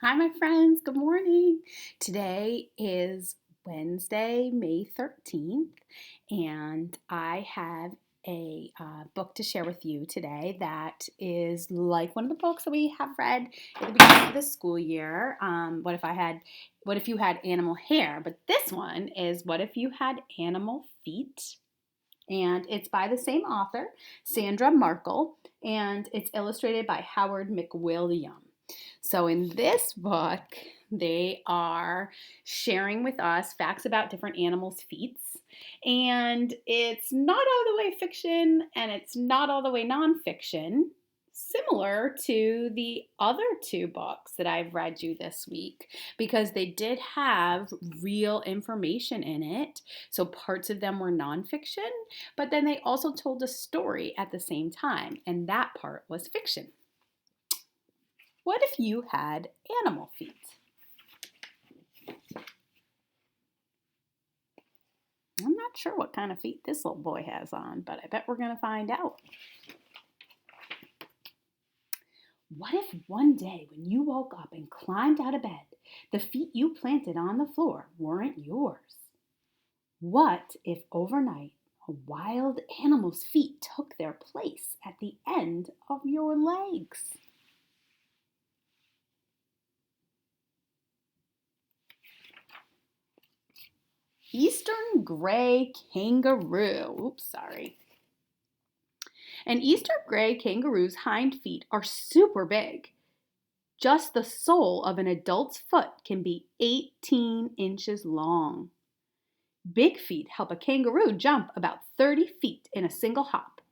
Hi, my friends. Good morning. Today is Wednesday, May 13th, and I have a book to share with you today that is like one of the books that we have read at the beginning of the school year. What if you had animal hair? But this one is What If You Had Animal Feet? And it's by the same author, Sandra Markle, and it's illustrated by Howard McWilliam. So, in this book, they are sharing with us facts about different animals' feet. And it's not all the way fiction and it's not all the way nonfiction, similar to the other two books that I've read you this week, because they did have real information in it. So, parts of them were nonfiction, but then they also told a story at the same time, and that part was fiction. What if you had animal feet? I'm not sure what kind of feet this little boy has on, but I bet we're going to find out. What if one day when you woke up and climbed out of bed, the feet you planted on the floor weren't yours? What if overnight a wild animal's feet took their place at the end of your legs? Eastern gray kangaroo. Oops, sorry. An eastern gray kangaroo's hind feet are super big. Just the sole of an adult's foot can be 18 inches long. Big feet help a kangaroo jump about 30 feet in a single hop.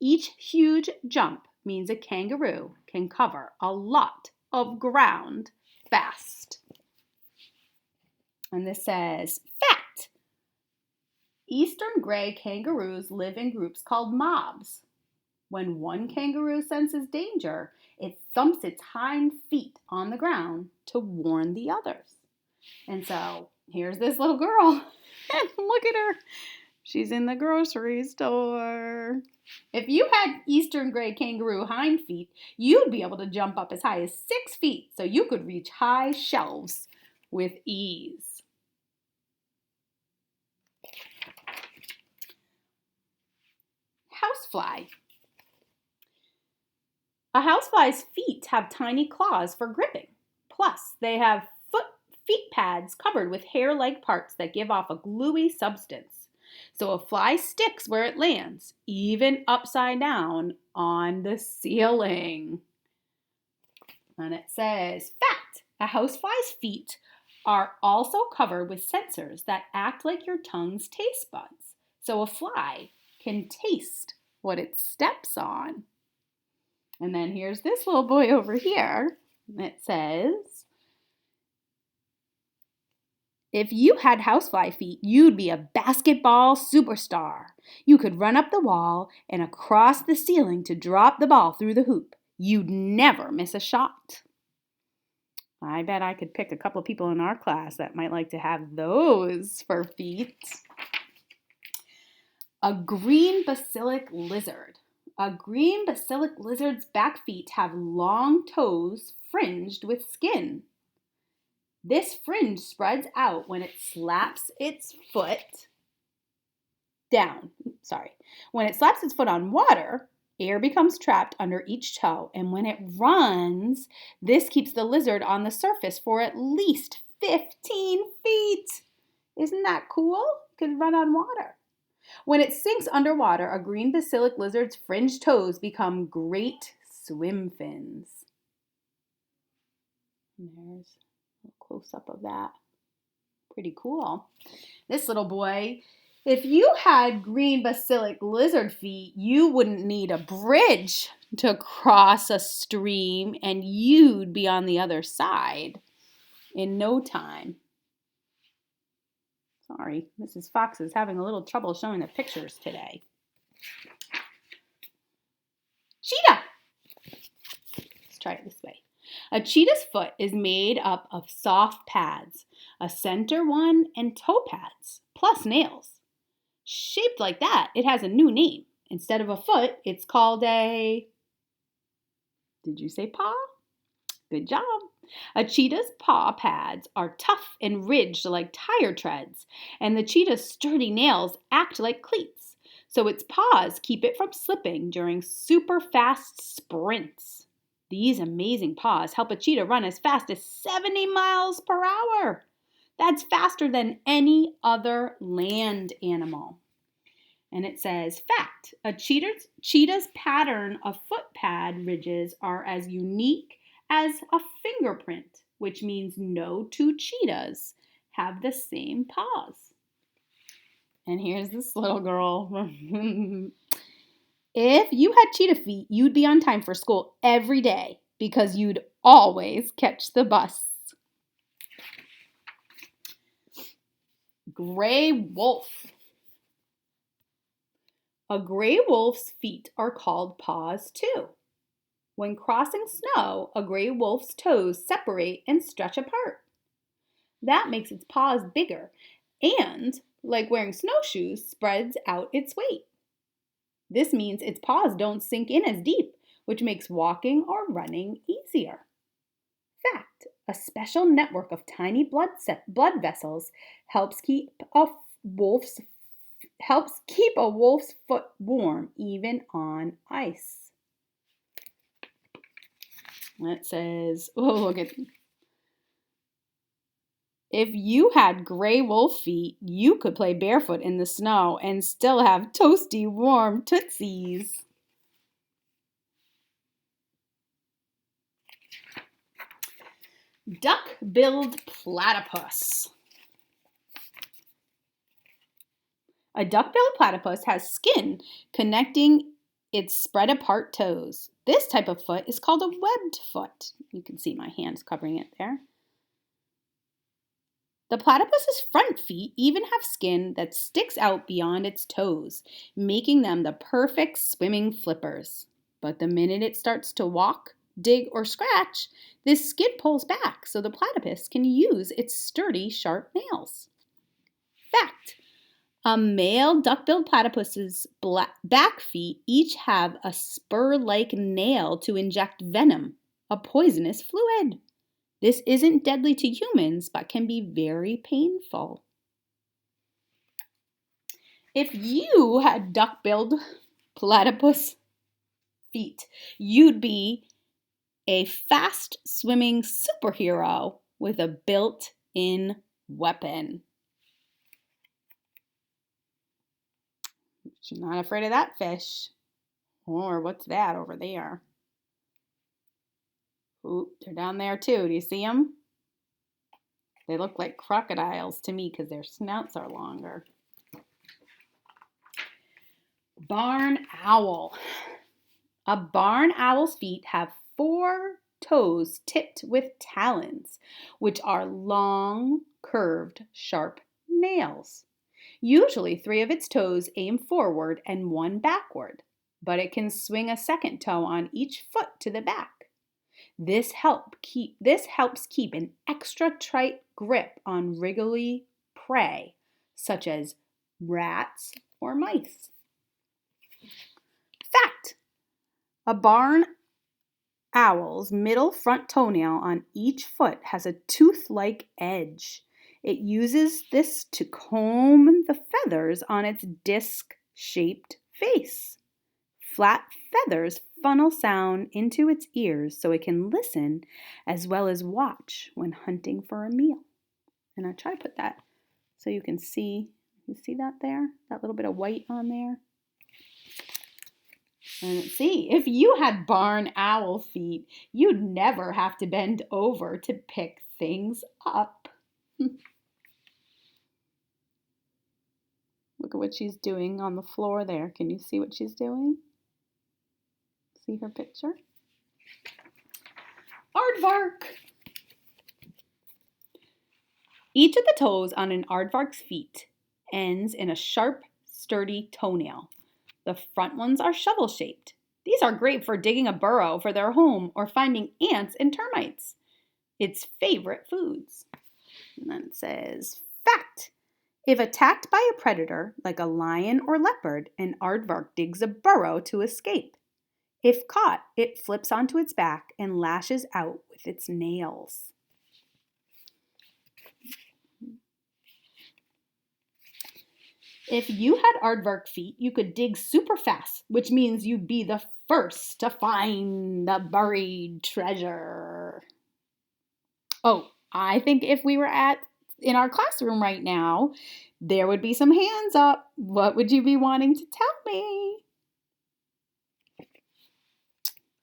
Each huge jump means a kangaroo can cover a lot of ground fast. And this says, fact! Eastern gray kangaroos live in groups called mobs. When one kangaroo senses danger, it thumps its hind feet on the ground to warn the others. And so here's this little girl. And look at her. She's in the grocery store. If you had eastern gray kangaroo hind feet, you'd be able to jump up as high as 6 feet so you could reach high shelves with ease. Housefly. A housefly's feet have tiny claws for gripping. Plus, they have feet pads covered with hair-like parts that give off a gluey substance. So a fly sticks where it lands, even upside down on the ceiling. And it says, fact, a housefly's feet are also covered with sensors that act like your tongue's taste buds. So a fly can taste what it steps on. And then here's this little boy over here. It says, if you had housefly feet, you'd be a basketball superstar. You could run up the wall and across the ceiling to drop the ball through the hoop. You'd never miss a shot. I bet I could pick a couple people in our class that might like to have those for feet. A green basilic lizard. A green basilic lizard's back feet have long toes fringed with skin. This fringe spreads out when it slaps its foot down. When it slaps its foot on water, air becomes trapped under each toe, and when it runs, this keeps the lizard on the surface for at least 15 feet. Isn't that cool? It can run on water. When it sinks underwater, a green basilic lizard's fringed toes become great swim fins. And there's a close-up of that. Pretty cool. This little boy, if you had green basilic lizard feet, you wouldn't need a bridge to cross a stream, and you'd be on the other side in no time. Sorry, Mrs. Fox is having a little trouble showing the pictures today. Cheetah! Let's try it this way. A cheetah's foot is made up of soft pads, a center one, and toe pads, plus nails. Shaped like that, it has a new name. Instead of a foot, it's called a... Did you say paw? Good job. A cheetah's paw pads are tough and ridged like tire treads, and the cheetah's sturdy nails act like cleats, so its paws keep it from slipping during super fast sprints. These amazing paws help a cheetah run as fast as 70 miles per hour. That's faster than any other land animal. And it says, fact, a cheetah's pattern of foot pad ridges are as unique as a fingerprint, which means no two cheetahs have the same paws. And here's this little girl. If you had cheetah feet, you'd be on time for school every day because you'd always catch the bus. Gray wolf. A gray wolf's feet are called paws too. When crossing snow, a gray wolf's toes separate and stretch apart. That makes its paws bigger and, like wearing snowshoes, spreads out its weight. This means its paws don't sink in as deep, which makes walking or running easier. Fact, a special network of tiny blood vessels helps keep a wolf's foot warm even on ice. It says, if you had gray wolf feet, you could play barefoot in the snow and still have toasty, warm tootsies. Duck-billed platypus. A duck-billed platypus has skin connecting its spread-apart toes. This type of foot is called a webbed foot. You can see my hands covering it there. The platypus's front feet even have skin that sticks out beyond its toes, making them the perfect swimming flippers. But the minute it starts to walk, dig, or scratch, this skin pulls back so the platypus can use its sturdy, sharp nails. Fact, a male duck-billed platypus's back feet each have a spur-like nail to inject venom, a poisonous fluid. This isn't deadly to humans, but can be very painful. If you had duck-billed platypus feet, you'd be a fast-swimming superhero with a built-in weapon. She's not afraid of that fish. Or what's that over there? Ooh, they're down there too. Do you see them? They look like crocodiles to me because their snouts are longer. Barn owl. A barn owl's feet have 4 toes tipped with talons, which are long, curved, sharp nails. Usually 3 of its toes aim forward and 1 backward, but it can swing a second toe on each foot to the back. This helps keep an extra tight grip on wriggly prey, such as rats or mice. Fact, a barn owl's middle front toenail on each foot has a tooth-like edge. It uses this to comb the feathers on its disc-shaped face. Flat feathers funnel sound into its ears so it can listen as well as watch when hunting for a meal. And I try to put that so you can see. You see that there? That little bit of white on there? And let's see, if you had barn owl feet, you'd never have to bend over to pick things up. Look at what she's doing on the floor there. Can you see what she's doing? See her picture? Aardvark. Each of the toes on an aardvark's feet ends in a sharp, sturdy toenail. The front ones are shovel-shaped. These are great for digging a burrow for their home or finding ants and termites. Its favorite foods. And then it says, fact, if attacked by a predator like a lion or leopard, an aardvark digs a burrow to escape. If caught, it flips onto its back and lashes out with its nails. If you had aardvark feet, you could dig super fast, which means you'd be the first to find the buried treasure. Oh, I think if we were in our classroom right now, there would be some hands up. What would you be wanting to tell me?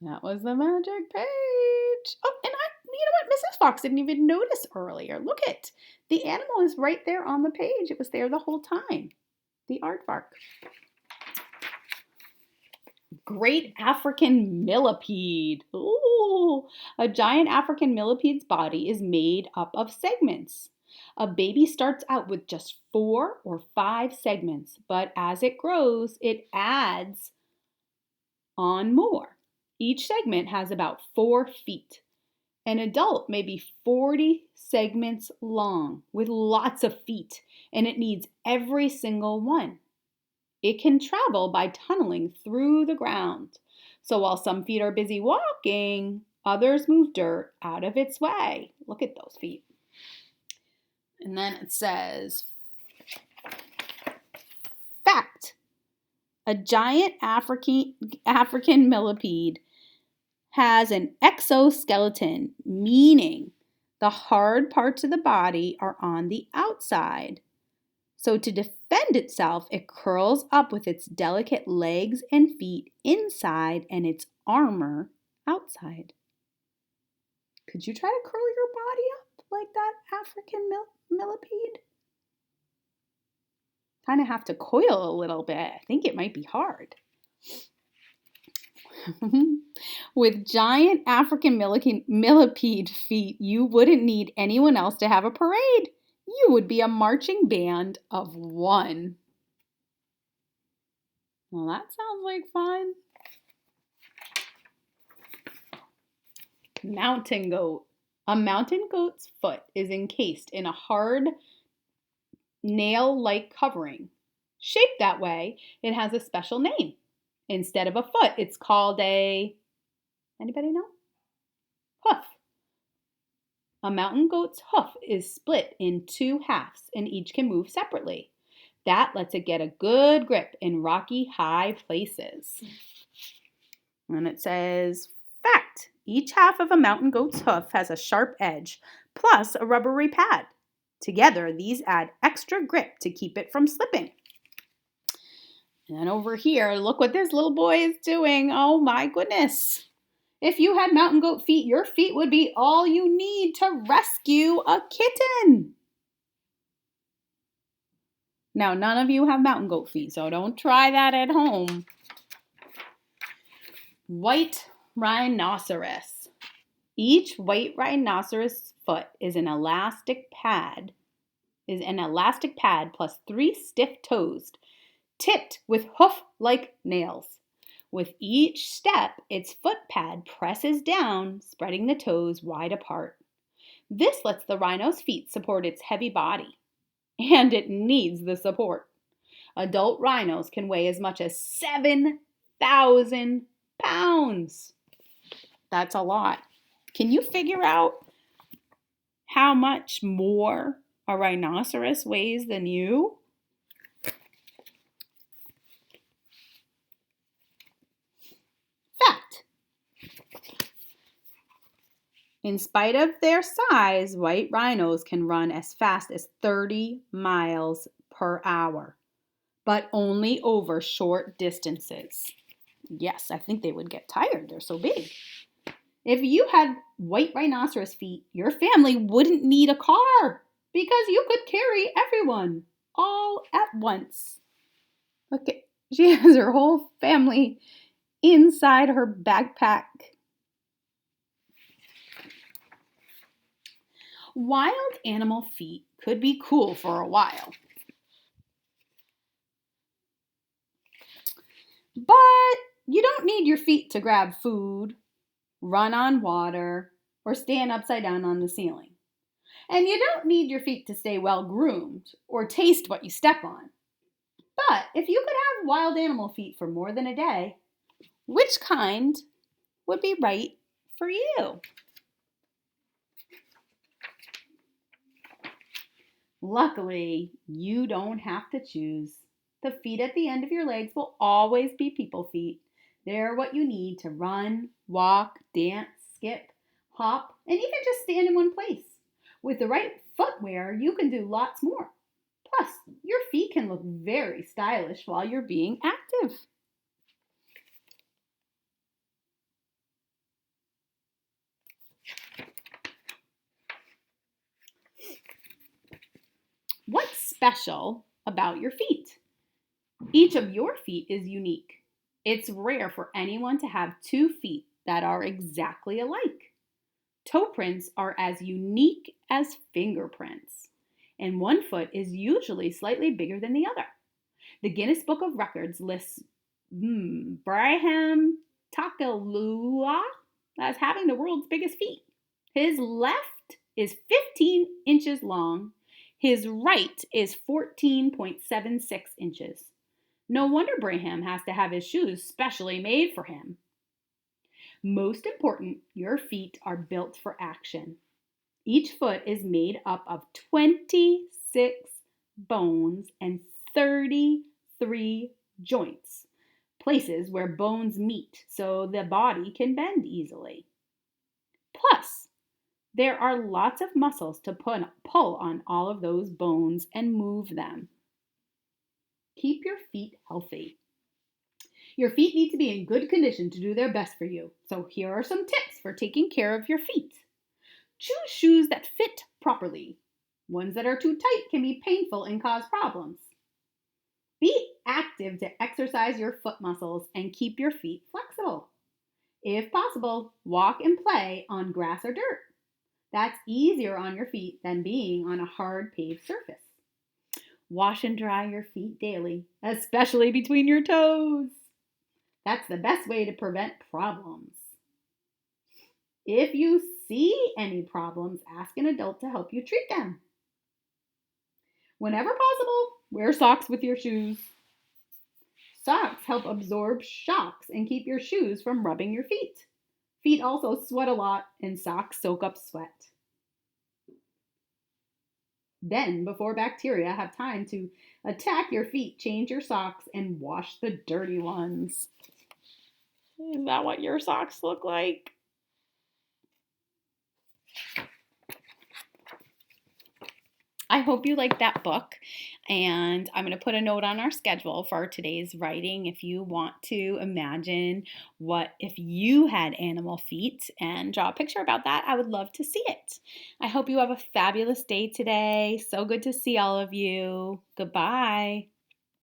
That was the magic page. Oh, and you know what? Mrs. Fox didn't even notice earlier. Look it. The animal is right there on the page. It was there the whole time. The aardvark. Great African millipede. Ooh, a giant African millipede's body is made up of segments. A baby starts out with just 4 or 5 segments, but as it grows, it adds on more. Each segment has about 4 feet. An adult may be 40 segments long with lots of feet, and it needs every single one. It can travel by tunneling through the ground. So while some feet are busy walking, others move dirt out of its way. Look at those feet. And then it says, fact, a giant African millipede has an exoskeleton, meaning the hard parts of the body are on the outside. So to defend itself, it curls up with its delicate legs and feet inside and its armor outside. Could you try to curl your body up like that African millipede? Kind of have to coil a little bit. I think it might be hard. With giant African millipede feet, you wouldn't need anyone else to have a parade. You would be a marching band of one. Well, that sounds like fun. Mountain goat. A mountain goat's foot is encased in a hard nail-like covering. Shaped that way, it has a special name. Instead of a foot, it's called anybody know? Hoof. A mountain goat's hoof is split in 2 halves and each can move separately. That lets it get a good grip in rocky, high places. And it says, fact, each half of a mountain goat's hoof has a sharp edge plus a rubbery pad. Together, these add extra grip to keep it from slipping. And then over here, look what this little boy is doing. Oh my goodness. If you had mountain goat feet, your feet would be all you need to rescue a kitten. Now, none of you have mountain goat feet, so don't try that at home. White rhinoceros. Each white rhinoceros foot is an elastic pad plus 3 stiff toes, tipped with hoof-like nails. With each step, its foot pad presses down, spreading the toes wide apart. This lets the rhino's feet support its heavy body, and it needs the support. Adult rhinos can weigh as much as 7,000 pounds. That's a lot. Can you figure out how much more a rhinoceros weighs than you? Fact. In spite of their size, white rhinos can run as fast as 30 miles per hour, but only over short distances. Yes, I think they would get tired. They're so big. If you had white rhinoceros feet, your family wouldn't need a car because you could carry everyone all at once. Okay, she has her whole family inside her backpack. Wild animal feet could be cool for a while. But you don't need your feet to grab food, run on water, or stand upside down on the ceiling. And you don't need your feet to stay well groomed or taste what you step on. But if you could have wild animal feet for more than a day, which kind would be right for you? Luckily, you don't have to choose. The feet at the end of your legs will always be people feet. They're what you need to run, walk, dance, skip, hop, and even just stand in one place. With the right footwear, you can do lots more. Plus, your feet can look very stylish while you're being active. What's special about your feet? Each of your feet is unique. It's rare for anyone to have two feet that are exactly alike. Toe prints are as unique as fingerprints, and one foot is usually slightly bigger than the other. The Guinness Book of Records lists Braham Takalua as having the world's biggest feet. His left is 15 inches long. His right is 14.76 inches. No wonder Braham has to have his shoes specially made for him. Most important, your feet are built for action. Each foot is made up of 26 bones and 33 joints, places where bones meet so the body can bend easily. Plus, there are lots of muscles to pull on all of those bones and move them. Keep your feet healthy. Your feet need to be in good condition to do their best for you. So here are some tips for taking care of your feet. Choose shoes that fit properly. Ones that are too tight can be painful and cause problems. Be active to exercise your foot muscles and keep your feet flexible. If possible, walk and play on grass or dirt. That's easier on your feet than being on a hard paved surface. Wash and dry your feet daily, especially between your toes. That's the best way to prevent problems. If you see any problems, ask an adult to help you treat them. Whenever possible, wear socks with your shoes. Socks help absorb shocks and keep your shoes from rubbing your feet. Feet also sweat a lot, and socks soak up sweat. Then, before bacteria have time to attack your feet, change your socks and wash the dirty ones. Is that what your socks look like? I hope you like that book, and I'm going to put a note on our schedule for today's writing if you want to imagine what if you had animal feet and draw a picture about that. I would love to see it. I hope you have a fabulous day today. So good to see all of you. Goodbye.